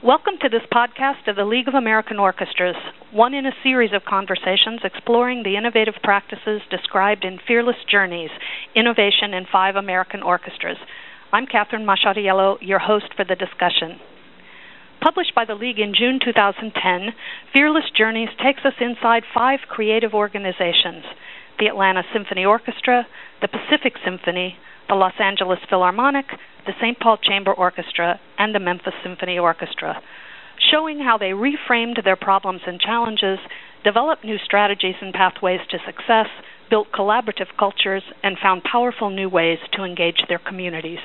Welcome to this podcast of the League of American Orchestras, one in a series of conversations exploring the innovative practices described in Fearless Journeys, Innovation in Five American Orchestras. I'm Catherine Maciariello, your host for the discussion. Published by the League in June 2010, Fearless Journeys takes us inside five creative organizations: the Atlanta Symphony Orchestra, the Pacific Symphony, the Los Angeles Philharmonic, the St. Paul Chamber Orchestra, and the Memphis Symphony Orchestra, showing how they reframed their problems and challenges, developed new strategies and pathways to success, built collaborative cultures, and found powerful new ways to engage their communities.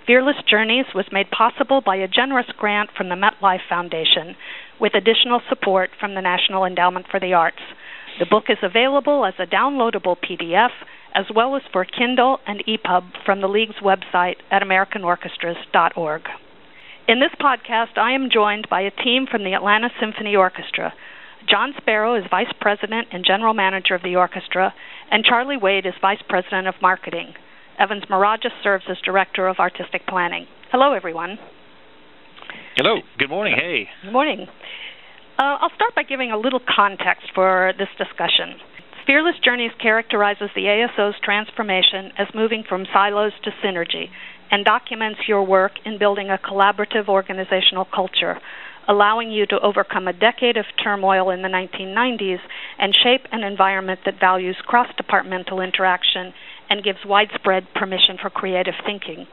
Fearless Journeys was made possible by a generous grant from the MetLife Foundation, with additional support from the National Endowment for the Arts. The book is available as a downloadable PDF, as well as for Kindle and EPUB from the League's website at americanorchestras.org. In this podcast, I am joined by a team from the Atlanta Symphony Orchestra. John Sparrow is Vice President and General Manager of the orchestra, and Charlie Wade is Vice President of Marketing. Evans Mirageas serves as Director of Artistic Planning. Hello, everyone. Hello. Good morning. Hey. Good morning. I'll start by giving a little context for this discussion. Fearless Journeys characterizes the ASO's transformation as moving from silos to synergy and documents your work in building a collaborative organizational culture, allowing you to overcome a decade of turmoil in the 1990s and shape an environment that values cross-departmental interaction and gives widespread permission for creative thinking.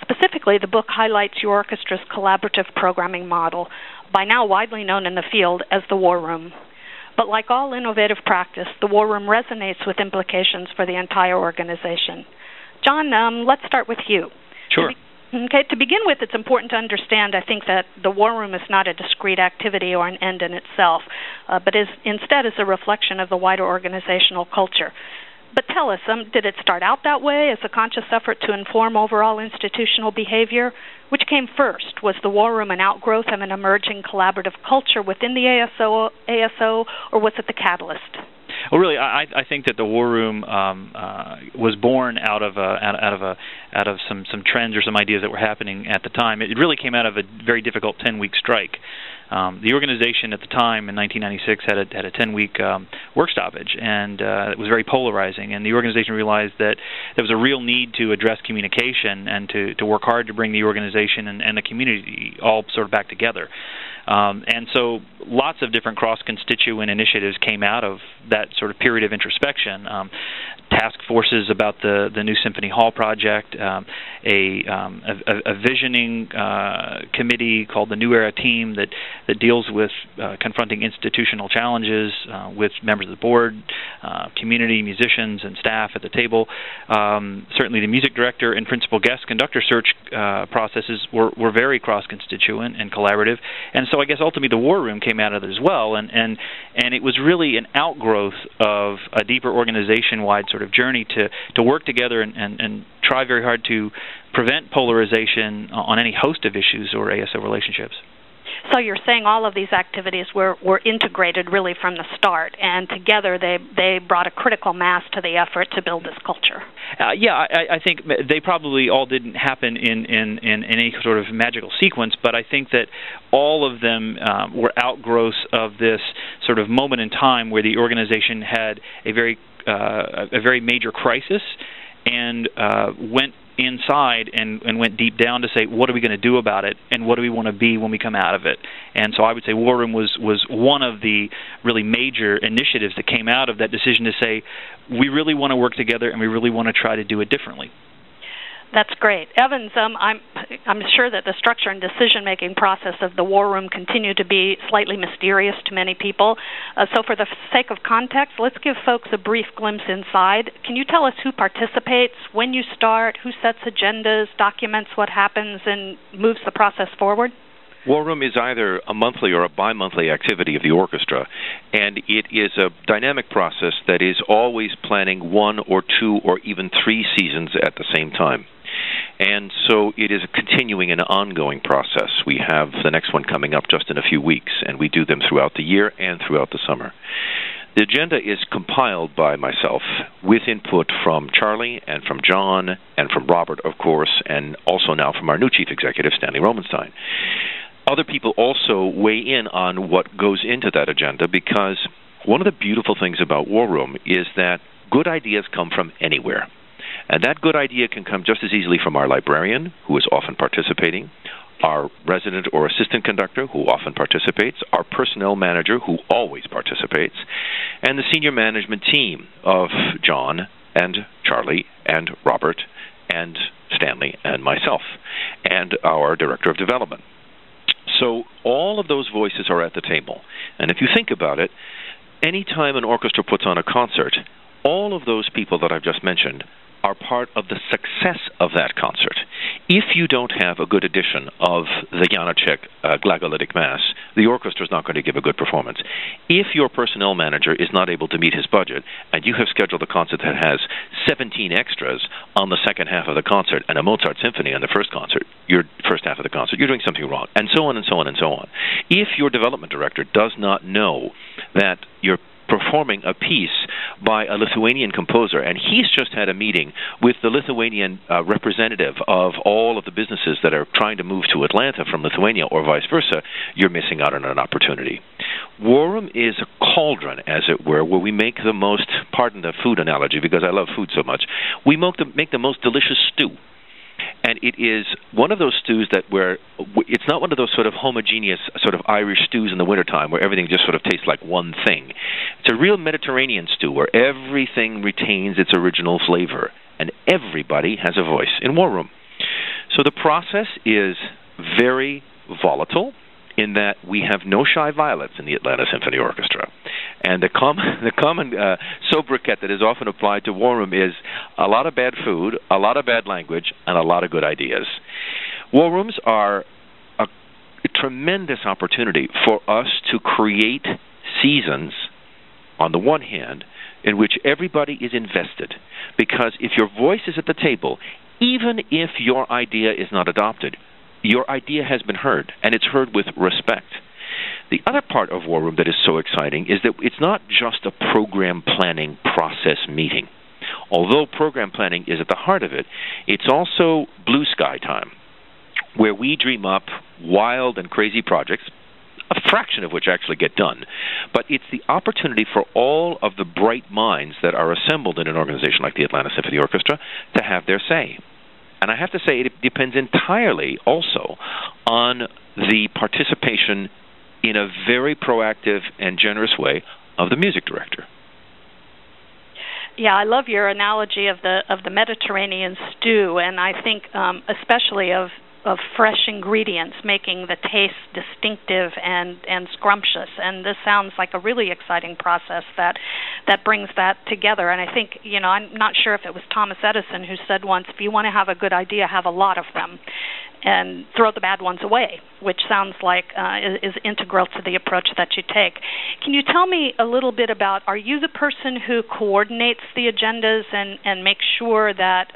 Specifically, the book highlights your orchestra's collaborative programming model, by now widely known in the field as the War Room. But like all innovative practice, the War Room resonates with implications for the entire organization. John, let's start with you. Sure. To begin with, it's important to understand, I think, that the War Room is not a discrete activity or an end in itself, but instead is a reflection of the wider organizational culture. But tell us, did it start out that way as a conscious effort to inform overall institutional behavior? Which came first? Was the War Room an outgrowth of an emerging collaborative culture within the ASO, or was it the catalyst? Well, really, I think that the War Room was born out of some trends or some ideas that were happening at the time. It really came out of a very difficult 10-week strike. The organization at the time in 1996 had a 10-week work stoppage, and it was very polarizing. And the organization realized that there was a real need to address communication and to work hard to bring the organization and the community all sort of back together. And so lots of different cross-constituent initiatives came out of that sort of period of introspection. Task forces about the new Symphony Hall project, a visioning committee called the New Era Team that deals with confronting institutional challenges with members of the board, community, musicians, and staff at the table. Certainly the music director and principal guest conductor search processes were very cross-constituent and collaborative. And so I guess ultimately the War Room came out of it as well, and it was really an outgrowth of a deeper organization-wide sort of journey to work together and try very hard to prevent polarization on any host of issues or ASO relationships. So you're saying all of these activities were integrated really from the start, and together they brought a critical mass to the effort to build this culture. I think they probably all didn't happen in any sort of magical sequence, but I think that all of them were outgrowths of this sort of moment in time where the organization had a very major crisis and went inside and went deep down to say, what are we going to do about it, and what do we want to be when we come out of it? And so I would say War Room was one of the really major initiatives that came out of that decision to say, we really want to work together and we really want to try to do it differently. That's great. Evans, I'm sure that the structure and decision-making process of the War Room continue to be slightly mysterious to many people. So for the sake of context, let's give folks a brief glimpse inside. Can you tell us who participates, when you start, who sets agendas, documents what happens, and moves the process forward? War Room is either a monthly or a bi-monthly activity of the orchestra, and it is a dynamic process that is always planning 1 or 2 or even 3 seasons at the same time. And so it is a continuing and ongoing process. We have the next one coming up just in a few weeks, and we do them throughout the year and throughout the summer. The agenda is compiled by myself with input from Charlie and from John and from Robert, of course, and also now from our new chief executive, Stanley Romanstein. Other people also weigh in on what goes into that agenda, because one of the beautiful things about War Room is that good ideas come from anywhere. And that good idea can come just as easily from our librarian, who is often participating, our resident or assistant conductor, who often participates, our personnel manager, who always participates, and the senior management team of John and Charlie and Robert and Stanley and myself, and our director of development. So all of those voices are at the table. And if you think about it, any time an orchestra puts on a concert, all of those people that I've just mentioned are part of the success of that concert. If you don't have a good edition of the Janacek Glagolitic Mass, the orchestra is not going to give a good performance. If your personnel manager is not able to meet his budget, and you have scheduled a concert that has 17 extras on the second half of the concert and a Mozart symphony on the first half of the concert, you're doing something wrong, and so on and so on and so on. If your development director does not know that you're performing a piece by a Lithuanian composer, and he's just had a meeting with the Lithuanian representative of all of the businesses that are trying to move to Atlanta from Lithuania, or vice versa, you're missing out on an opportunity. War Room is a cauldron, as it were, where we make the most, pardon the food analogy because I love food so much, we make the most delicious stew. And it is one of those stews it's not one of those sort of homogeneous sort of Irish stews in the wintertime where everything just sort of tastes like one thing. It's a real Mediterranean stew where everything retains its original flavor, and everybody has a voice in War Room. So the process is very volatile in that we have no shy violets in the Atlanta Symphony Orchestra. And the common sobriquet that is often applied to War Room is a lot of bad food, a lot of bad language, and a lot of good ideas. War Rooms are a tremendous opportunity for us to create seasons, on the one hand, in which everybody is invested. Because if your voice is at the table, even if your idea is not adopted, your idea has been heard, and it's heard with respect. The other part of War Room that is so exciting is that it's not just a program planning process meeting. Although program planning is at the heart of it, it's also blue sky time, where we dream up wild and crazy projects, a fraction of which actually get done. But it's the opportunity for all of the bright minds that are assembled in an organization like the Atlanta Symphony Orchestra to have their say. And I have to say, it depends entirely also on the participation in a very proactive and generous way of the music director. Yeah, I love your analogy of the Mediterranean stew, and I think especially of fresh ingredients, making the taste distinctive and scrumptious. And this sounds like a really exciting process that brings that together. And I think, I'm not sure if it was Thomas Edison who said once, if you want to have a good idea, have a lot of them and throw the bad ones away, which sounds like is integral to the approach that you take. Can you tell me a little bit about, are you the person who coordinates the agendas and makes sure that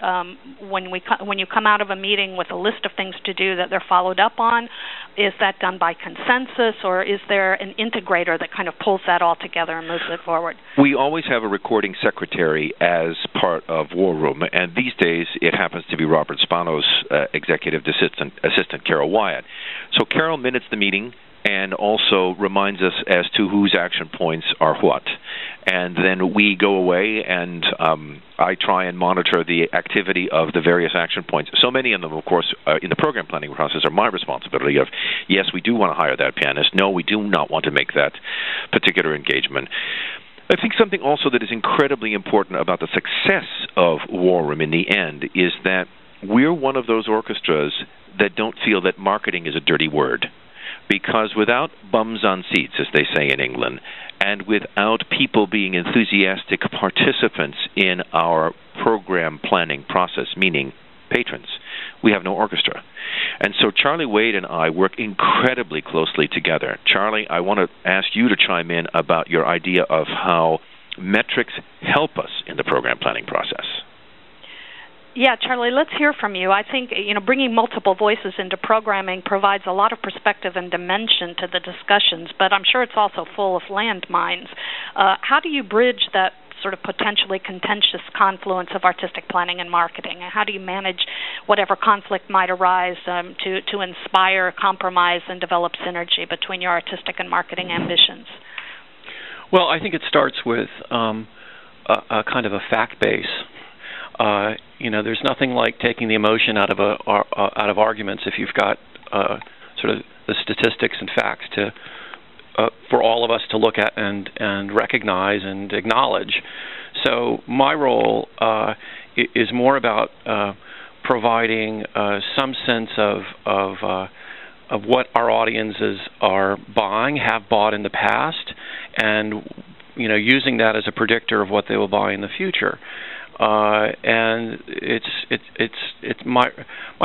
when you come out of a meeting with a list of things to do that they're followed up on? Is that done by consensus, or is there an integrator that kind of pulls that all together and moves it forward? We always have a recording secretary as part of War Room, and these days it happens to be Robert Spano's executive assistant Carol Wyatt. So Carol minutes the meeting and also reminds us as to whose action points are what. And then we go away, and I try and monitor the activity of the various action points. So many of them, of course, in the program planning process are my responsibility of, yes, we do want to hire that pianist. No, we do not want to make that particular engagement. I think something also that is incredibly important about the success of War Room in the end is that we're one of those orchestras that don't feel that marketing is a dirty word. Because without bums on seats, as they say in England, and without people being enthusiastic participants in our program planning process, meaning patrons, we have no orchestra. And so Charlie Wade and I work incredibly closely together. Charlie, I want to ask you to chime in about your idea of how metrics help us in the program planning process. Yeah, Charlie, let's hear from you. I think, bringing multiple voices into programming provides a lot of perspective and dimension to the discussions, but I'm sure it's also full of landmines. How do you bridge that sort of potentially contentious confluence of artistic planning and marketing? And how do you manage whatever conflict might arise to inspire compromise and develop synergy between your artistic and marketing ambitions? Well, I think it starts with a kind of a fact base. There's nothing like taking the emotion out of arguments if you've got sort of the statistics and facts for all of us to look at and recognize and acknowledge. So my role is more about providing some sense of what our audiences are buying, have bought in the past, and using that as a predictor of what they will buy in the future. And it's my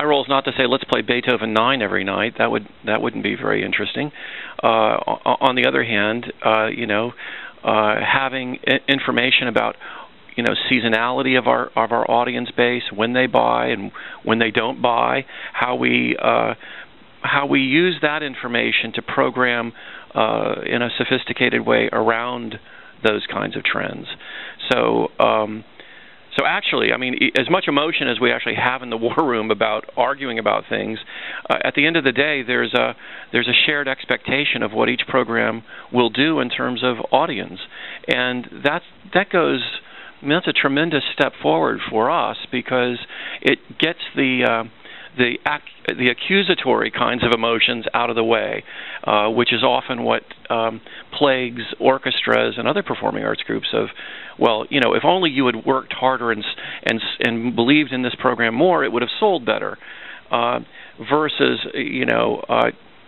role is not to say let's play Beethoven 9 every night. That wouldn't be very interesting. On the other hand, having information about seasonality of our audience base, when they buy and when they don't buy, how we use that information to program in a sophisticated way around those kinds of trends. So actually, I mean, as much emotion as we actually have in the war room about arguing about things, at the end of the day, there's a shared expectation of what each program will do in terms of audience, and that goes. I mean, that's a tremendous step forward for us because it gets the accusatory kinds of emotions out of the way, which is often what plagues orchestras and other performing arts groups of, well, if only you had worked harder and believed in this program more, it would have sold better. Versus, you know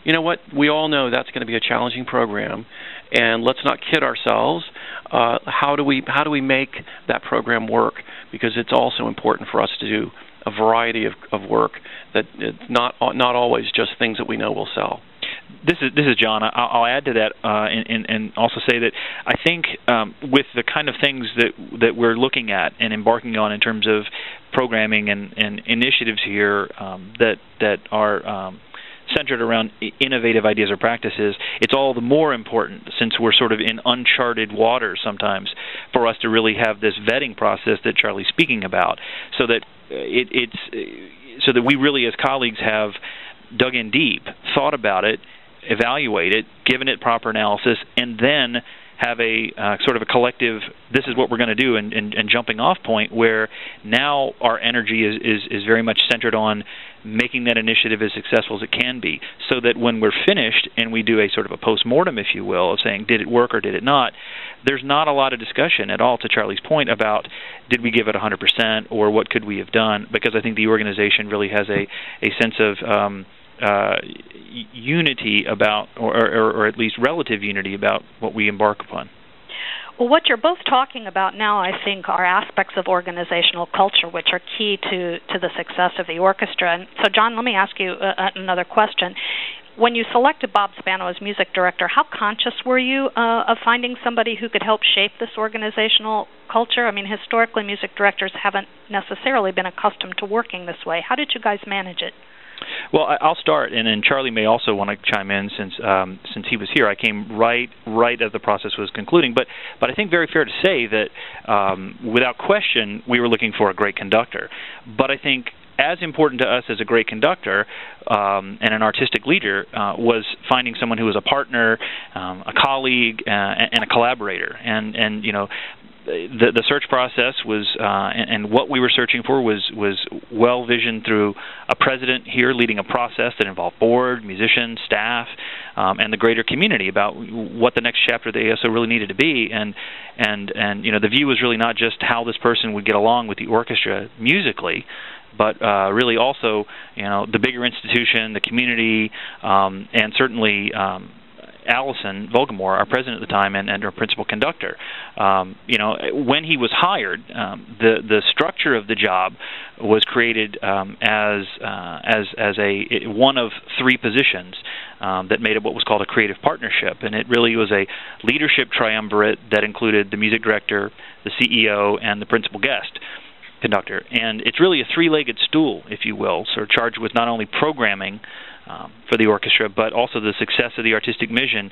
what, we all know that's going to be a challenging program, and let's not kid ourselves. How do we make that program work? Because it's also important for us to do a variety of work that it's not always just things that we know will sell. This is John. I'll add to that and also say that I think with the kind of things that we're looking at and embarking on in terms of programming and initiatives here that are centered around innovative ideas or practices, it's all the more important, since we're sort of in uncharted waters sometimes, for us to really have this vetting process that Charlie's speaking about, so that so that we really as colleagues have dug in deep, thought about it, evaluate it, given it proper analysis, and then have a sort of a collective, this is what we're going to do, and jumping off point where now our energy is very much centered on making that initiative as successful as it can be, so that when we're finished and we do a sort of a post-mortem, if you will, of saying did it work or did it not, there's not a lot of discussion at all, to Charlie's point, about did we give it 100% or what could we have done, because I think the organization really has a sense of unity about, or at least relative unity about what we embark upon. Well, what you're both talking about now, I think, are aspects of organizational culture which are key to the success of the orchestra. And so, John, let me ask you another question. When you selected Bob Spano as music director, how conscious were you of finding somebody who could help shape this organizational culture? I mean, historically, music directors haven't necessarily been accustomed to working this way. How did you guys manage it? Well, I'll start, and then Charlie may also want to chime in since he was here. I came right as the process was concluding, but I think very fair to say that without question we were looking for a great conductor. But I think as important to us as a great conductor and an artistic leader was finding someone who was a partner, a colleague, and a collaborator. And you know, the search process was, and what we were searching for was well visioned through a president here leading a process that involved board, musicians, staff, and the greater community about what the next chapter of the ASO really needed to be. And you know, the view was really not just how this person would get along with the orchestra musically, but really also, you know, the bigger institution, the community, and certainly Allison Volgamore, our president at the time, and our principal conductor. You know, when he was hired, the structure of the job was created as a one of three positions that made it what was called a creative partnership, and it really was a leadership triumvirate that included the music director, the CEO, and the principal guest conductor. And it's really a three-legged stool, if you will, so charged with not only programming for the orchestra, but also the success of the artistic mission,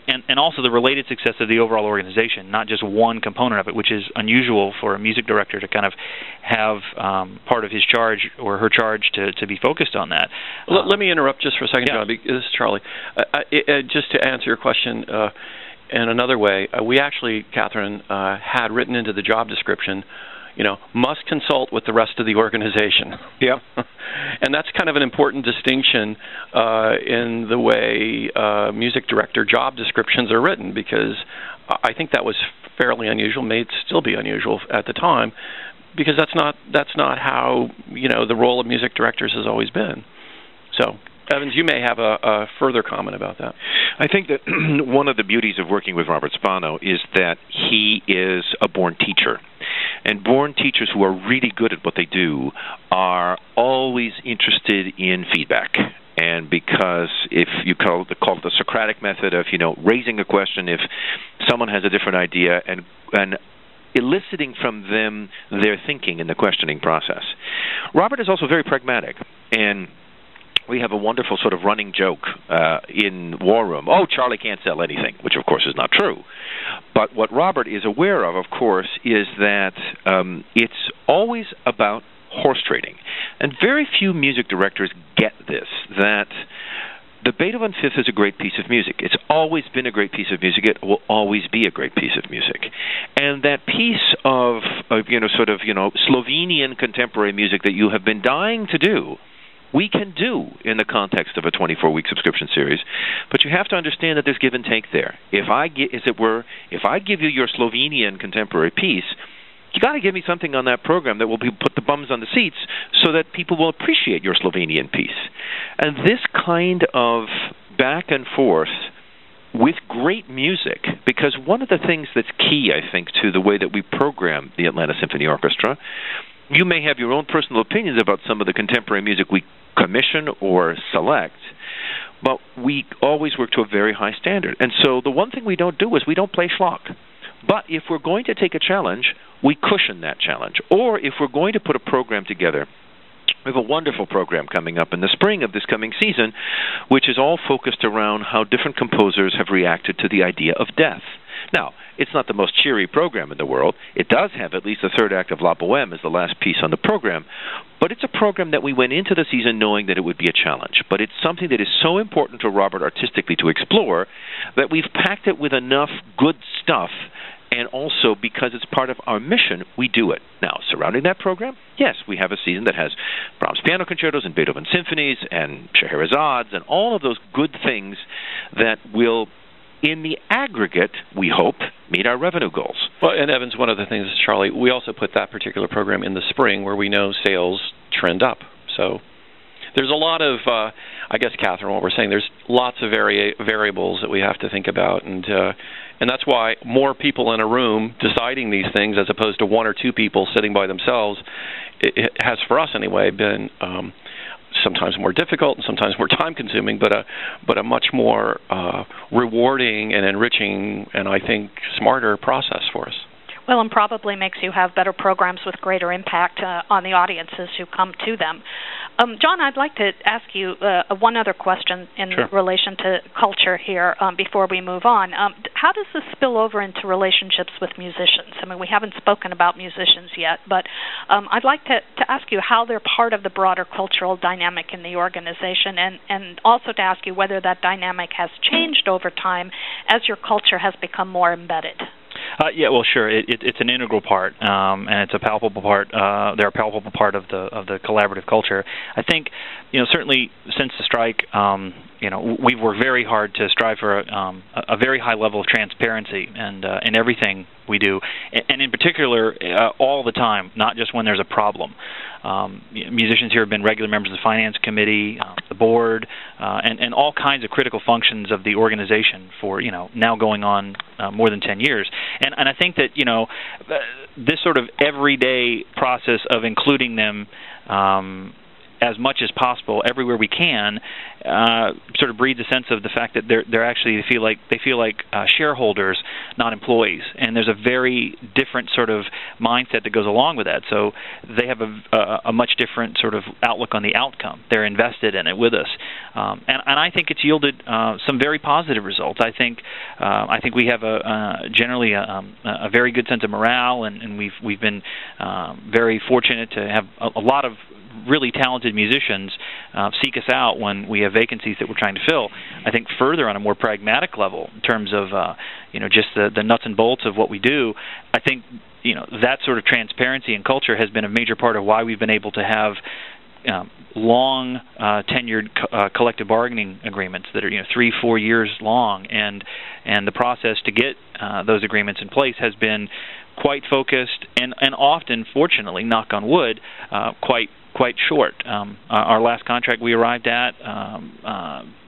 and also the related success of the overall organization, not just one component of it, which is unusual for a music director to kind of have part of his charge or her charge to be focused on that. Let me interrupt just for a second, yeah. John. This is Charlie. Just to answer your question in another way, we actually, Catherine, had written into the job description, must consult with the rest of the organization. Yeah. And that's kind of an important distinction in the way music director job descriptions are written, because I think that was fairly unusual, may still be unusual at the time, because that's not how, the role of music directors has always been. So, Evans, you may have a further comment about that. I think that one of the beauties of working with Robert Spano is that he is a born teacher. And born teachers who are really good at what they do are always interested in feedback. And because if you call it the Socratic method of, raising a question if someone has a different idea and eliciting from them their thinking in the questioning process. Robert is also very pragmatic, and we have a wonderful sort of running joke in War Room. Oh, Charlie can't sell anything, which of course is not true. But what Robert is aware of course, is that it's always about horse trading. And very few music directors get this, that the Beethoven Fifth is a great piece of music. It's always been a great piece of music. It will always be a great piece of music. And that piece of Slovenian contemporary music that you have been dying to do, we can do in the context of a 24-week subscription series, but you have to understand that there's give and take there. If I give you your Slovenian contemporary piece, you got to give me something on that program that will put the bums on the seats so that people will appreciate your Slovenian piece. And this kind of back and forth with great music, because one of the things that's key, I think, to the way that we program the Atlanta Symphony Orchestra, you may have your own personal opinions about some of the contemporary music we commission or select, but we always work to a very high standard. And so the one thing we don't do is we don't play schlock. But if we're going to take a challenge, we cushion that challenge. Or if we're going to put a program together, we have a wonderful program coming up in the spring of this coming season, which is all focused around how different composers have reacted to the idea of death. Now, it's not the most cheery program in the world. It does have at least the third act of La Bohème as the last piece on the program, but it's a program that we went into the season knowing that it would be a challenge. But it's something that is so important to Robert artistically to explore that we've packed it with enough good stuff, and also because it's part of our mission, we do it. Now, surrounding that program, yes, we have a season that has Brahms piano concertos and Beethoven symphonies and Scheherazade's and all of those good things that will, in the aggregate, we hope, meet our revenue goals. Well, and Evans, one of the things, Charlie, we also put that particular program in the spring where we know sales trend up. So there's a lot of, I guess, Catherine, what we're saying, there's lots of variables that we have to think about, and that's why more people in a room deciding these things as opposed to one or two people sitting by themselves, it has, for us anyway, been sometimes more difficult and sometimes more time-consuming, but a much more rewarding and enriching and, I think, smarter process for us. Well, and probably makes you have better programs with greater impact on the audiences who come to them. John, I'd like to ask you one other question in relation to culture here before we move on. How does this spill over into relationships with musicians? I mean, we haven't spoken about musicians yet, but I'd like to ask you how they're part of the broader cultural dynamic in the organization, and also to ask you whether that dynamic has changed over time as your culture has become more embedded. Yeah, well, sure. It's an integral part, and it's a palpable part. They're a palpable part of the collaborative culture. I think, certainly since the strike, we've worked very hard to strive for a very high level of transparency and in everything we do, and in particular, all the time, not just when there's a problem. Musicians here have been regular members of the finance committee, the board, and all kinds of critical functions of the organization for now going on more than 10 years. And I think that this sort of everyday process of including them as much as possible everywhere we can, sort of breeds a sense of the fact that they're actually they feel like shareholders, not employees, and there's a very different sort of mindset that goes along with that. So they have a much different sort of outlook on the outcome. They're invested in it with us, and I think it's yielded some very positive results. I think we have generally a very good sense of morale, and we've been very fortunate to have a lot of really talented musicians seek us out when we have vacancies that we're trying to fill. I think further on a more pragmatic level, in terms of just the nuts and bolts of what we do, I think that sort of transparency and culture has been a major part of why we've been able to have long tenured collective bargaining agreements that are 3-4 years long, and the process to get those agreements in place has been quite focused and often, fortunately, knock on wood, quite short. Our last contract we arrived at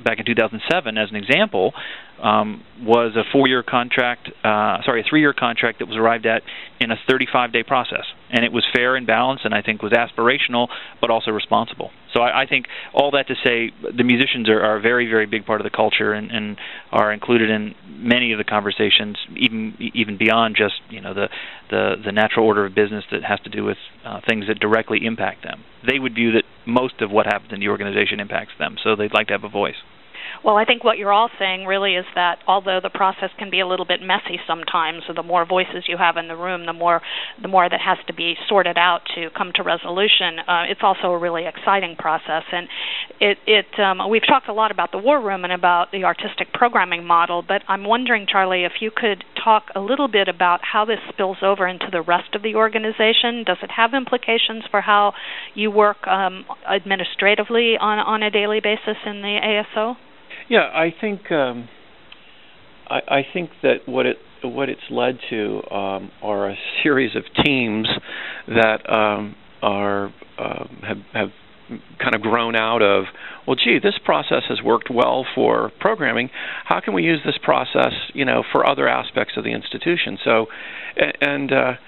back in 2007, as an example, was a 3-year contract that was arrived at in a 35-day process, and it was fair and balanced, and I think was aspirational, but also responsible. So I think all that to say, the musicians are a very, very big part of the culture, and are included in many of the conversations, even beyond just the natural order of business that has to do with things that directly impact them. They would view that most of what happens in the organization impacts them, so they'd like to have a voice. Well, I think what you're all saying really is that although the process can be a little bit messy sometimes, so the more voices you have in the room, the more that has to be sorted out to come to resolution. It's also a really exciting process, and we've talked a lot about the war room and about the artistic programming model, but I'm wondering, Charlie, if you could talk a little bit about how this spills over into the rest of the organization. Does it have implications for how you work administratively on a daily basis in the ASO? Yeah, I think that what it's led to are a series of teams that have kind of grown out of, well, gee, this process has worked well for programming. How can we use this process, for other aspects of the institution? So, and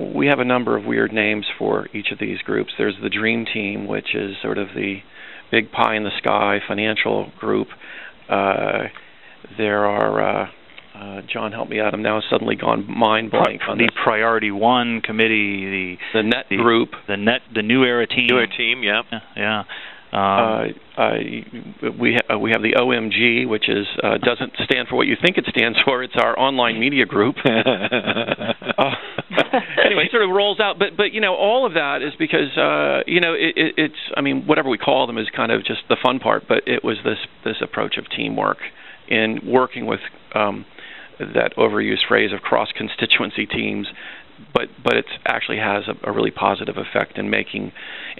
we have a number of weird names for each of these groups. There's the Dream Team, which is sort of the big pie in the sky financial group. There are John, help me out. I'm now suddenly gone mind blank on the Priority One Committee, the Net Group, the New Era Team. New Era Team, yeah. Yeah. We have the OMG, which is doesn't stand for what you think it stands for. It's our online media group. Anyway, it sort of rolls out, but all of that is because it's, I mean, whatever we call them is kind of just the fun part. But it was this approach of teamwork in working with that overused phrase of cross-constituency teams. But it actually has a really positive effect in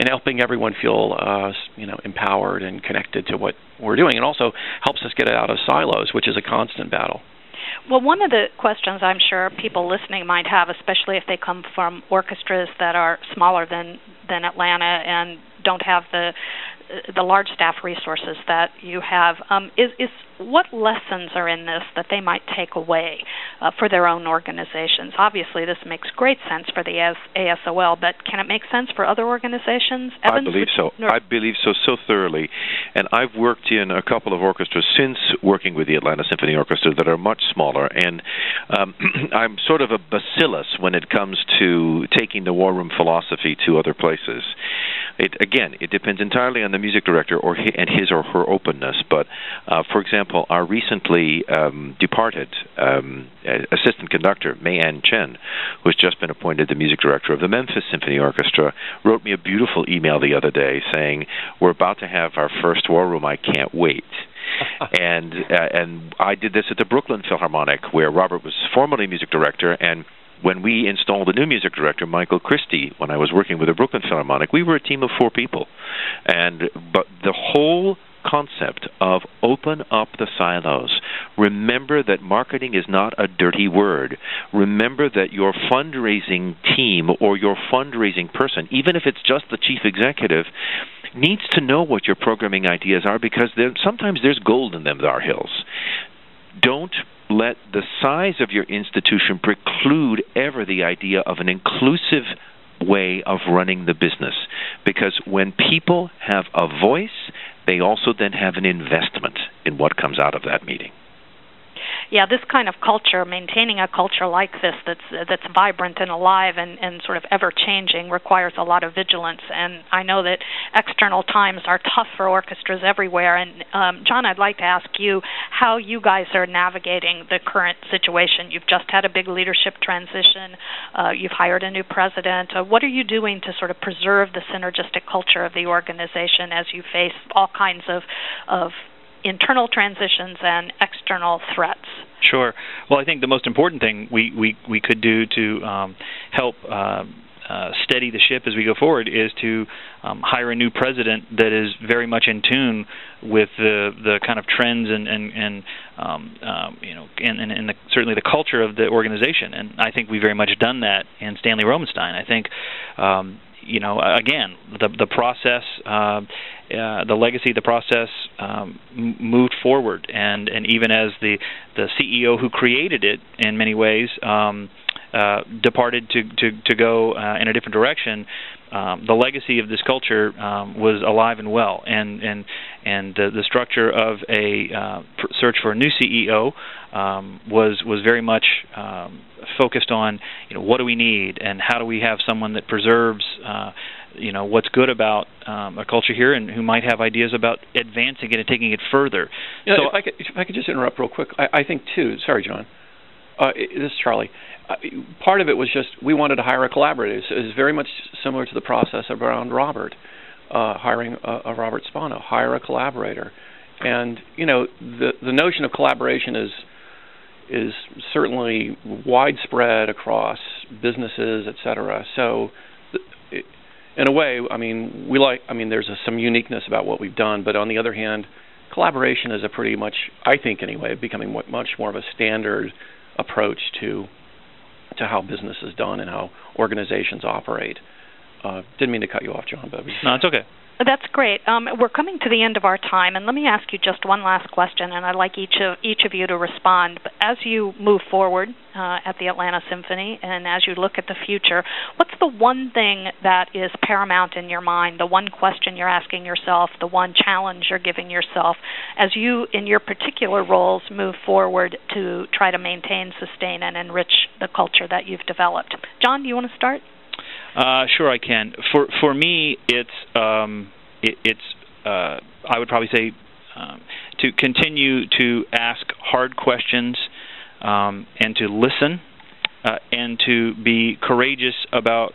helping everyone feel empowered and connected to what we're doing, and also helps us get it out of silos, which is a constant battle. Well, one of the questions I'm sure people listening might have, especially if they come from orchestras that are smaller than Atlanta and don't have the large staff resources that you have, is what lessons are in this that they might take away for their own organizations? Obviously, this makes great sense for the ASOL, but can it make sense for other organizations? Evans? I believe so. I believe so thoroughly. And I've worked in a couple of orchestras since working with the Atlanta Symphony Orchestra that are much smaller, and I'm sort of a bacillus when it comes to taking the war room philosophy to other places. It depends entirely on the music director and his or her openness. But, for example, our recently departed assistant conductor, May-Ann Chen, who has just been appointed the music director of the Memphis Symphony Orchestra, wrote me a beautiful email the other day saying, "We're about to have our first war room. I can't wait." And I did this at the Brooklyn Philharmonic, where Robert was formerly music director, and when we installed a new music director, Michael Christie, when I was working with the Brooklyn Philharmonic, we were a team of 4 people. But the whole concept of open up the silos. Remember that marketing is not a dirty word. Remember that your fundraising team or your fundraising person, even if it's just the chief executive, needs to know what your programming ideas are, because sometimes there's gold in them, there are hills. Don't let the size of your institution preclude ever the idea of an inclusive way of running the business, because when people have a voice, they also then have an investment in what comes out of that meeting. Yeah, this kind of culture, maintaining a culture like this that's vibrant and alive and sort of ever-changing, requires a lot of vigilance. And I know that external times are tough for orchestras everywhere. And John, I'd like to ask you how you guys are navigating the current situation. You've just had a big leadership transition. You've hired a new president. What are you doing to sort of preserve the synergistic culture of the organization as you face all kinds of internal transitions and external threats? Sure. Well, I think the most important thing we could do to help steady the ship as we go forward is to hire a new president that is very much in tune with the kind of trends and certainly the culture of the organization. And I think we've very much done that in Stanley Romenstein. I think again, the process, the legacy, the process moved forward, and even as the CEO who created it, in many ways, departed to go in a different direction, the legacy of this culture was alive and well, and the structure of a search for a new CEO was very much focused on what do we need and how do we have someone that preserves what's good about a culture here and who might have ideas about advancing it and taking it further. So if I could just interrupt real quick, I think too. Sorry, John. This is Charlie. Part of it was just we wanted to hire a collaborator. It's very much similar to the process around Robert, hiring a Robert Spano, hire a collaborator. And, the notion of collaboration is certainly widespread across businesses, et cetera. So, in a way, there's some uniqueness about what we've done, but on the other hand, collaboration is a pretty much, I think anyway, becoming much more of a standard approach to how business is done and how organizations operate. Didn't mean to cut you off, John. But no, it's okay. That's great. We're coming to the end of our time, and let me ask you just one last question, and I'd like each of you to respond. But as you move forward at the Atlanta Symphony, and as you look at the future, what's the one thing that is paramount in your mind, the one question you're asking yourself, the one challenge you're giving yourself, as you, in your particular roles, move forward to try to maintain, sustain, and enrich the culture that you've developed? John, do you want to start? Sure, I can. For me, it's I would probably say to continue to ask hard questions and to listen and to be courageous about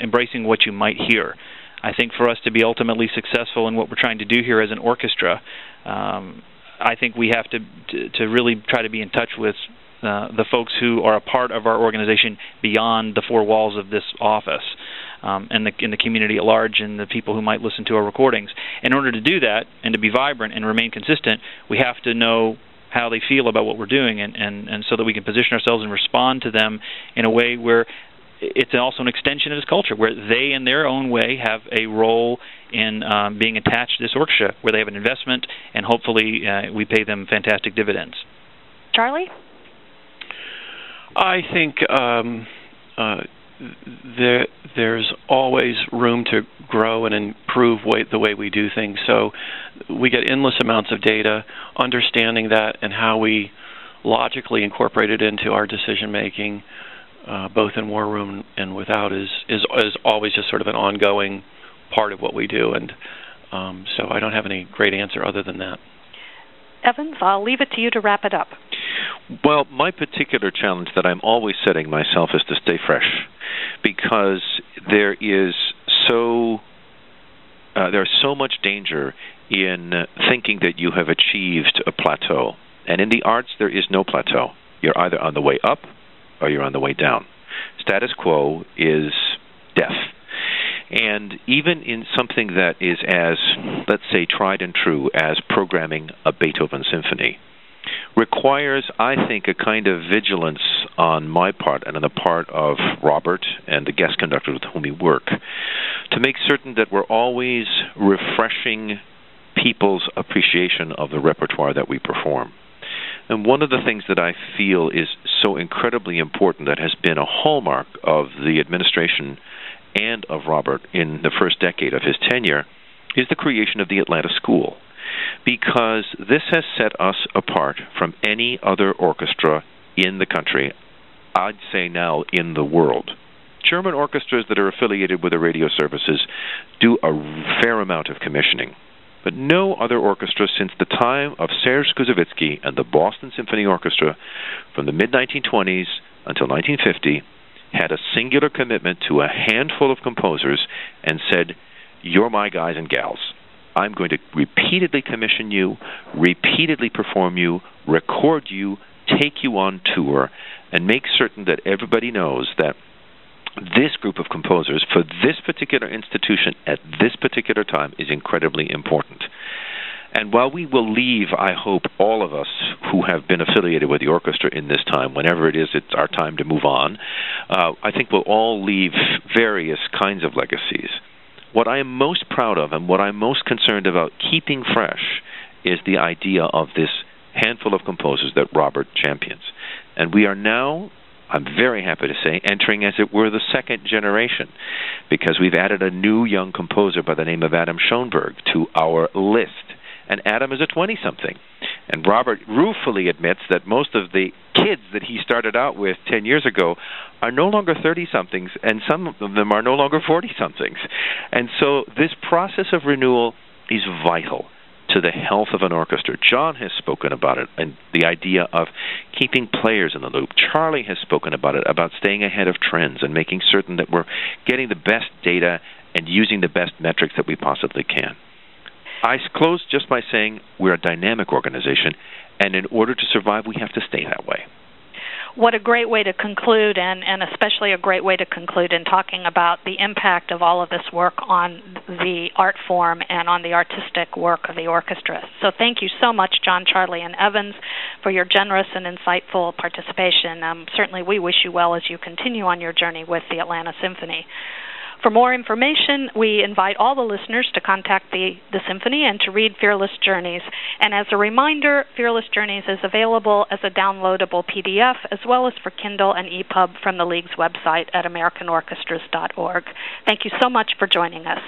embracing what you might hear. I think for us to be ultimately successful in what we're trying to do here as an orchestra, I think we have to really try to be in touch with the folks who are a part of our organization beyond the four walls of this office, and in the community at large, and the people who might listen to our recordings. In order to do that and to be vibrant and remain consistent, we have to know how they feel about what we're doing, and so that we can position ourselves and respond to them in a way where it's also an extension of this culture, where they, in their own way, have a role in being attached to this orchestra, where they have an investment, and hopefully we pay them fantastic dividends. Charlie? I think there's always room to grow and improve the way we do things. So we get endless amounts of data. Understanding that and how we logically incorporate it into our decision making, both in War Room and without, is always just sort of an ongoing part of what we do. And so I don't have any great answer other than that. Evans, I'll leave it to you to wrap it up. Well, my particular challenge that I'm always setting myself is to stay fresh, because there's so much danger in thinking that you have achieved a plateau. And in the arts, there is no plateau. You're either on the way up or you're on the way down. Status quo is death. And even in something that is as, let's say, tried and true as programming a Beethoven symphony, requires, I think, a kind of vigilance on my part and on the part of Robert and the guest conductors with whom we work, to make certain that we're always refreshing people's appreciation of the repertoire that we perform. And one of the things that I feel is so incredibly important, that has been a hallmark of the administration and of Robert in the first decade of his tenure is the creation of the Atlanta School, because this has set us apart from any other orchestra in the country, I'd say now in the world. German orchestras that are affiliated with the radio services do a fair amount of commissioning, but no other orchestra since the time of Serge Kouzovitsky and the Boston Symphony Orchestra from the mid-1920s until 1950 had a singular commitment to a handful of composers and said, "You're my guys and gals. I'm going to repeatedly commission you, repeatedly perform you, record you, take you on tour, and make certain that everybody knows that this group of composers for this particular institution at this particular time is incredibly important." And while we will leave, I hope, all of us who have been affiliated with the orchestra in this time, whenever it is it's our time to move on, I think we'll all leave various kinds of legacies. What I am most proud of and what I'm most concerned about keeping fresh is the idea of this handful of composers that Robert champions. And we are now, I'm very happy to say, entering, as it were, the second generation, because we've added a new young composer by the name of Adam Schoenberg to our list. And Adam is a 20-something. And Robert ruefully admits that most of the kids that he started out with 10 years ago are no longer 30-somethings, and some of them are no longer 40-somethings. And so this process of renewal is vital to the health of an orchestra. John has spoken about it, and the idea of keeping players in the loop. Charlie has spoken about it, about staying ahead of trends and making certain that we're getting the best data and using the best metrics that we possibly can. I close just by saying we're a dynamic organization, and in order to survive, we have to stay that way. What a great way to conclude, and especially a great way to conclude in talking about the impact of all of this work on the art form and on the artistic work of the orchestra. So thank you so much, John, Charlie, and Evans, for your generous and insightful participation. Certainly we wish you well as you continue on your journey with the Atlanta Symphony. For more information, we invite all the listeners to contact the Symphony and to read Fearless Journeys. And as a reminder, Fearless Journeys is available as a downloadable PDF as well as for Kindle and EPUB from the League's website at americanorchestras.org. Thank you so much for joining us.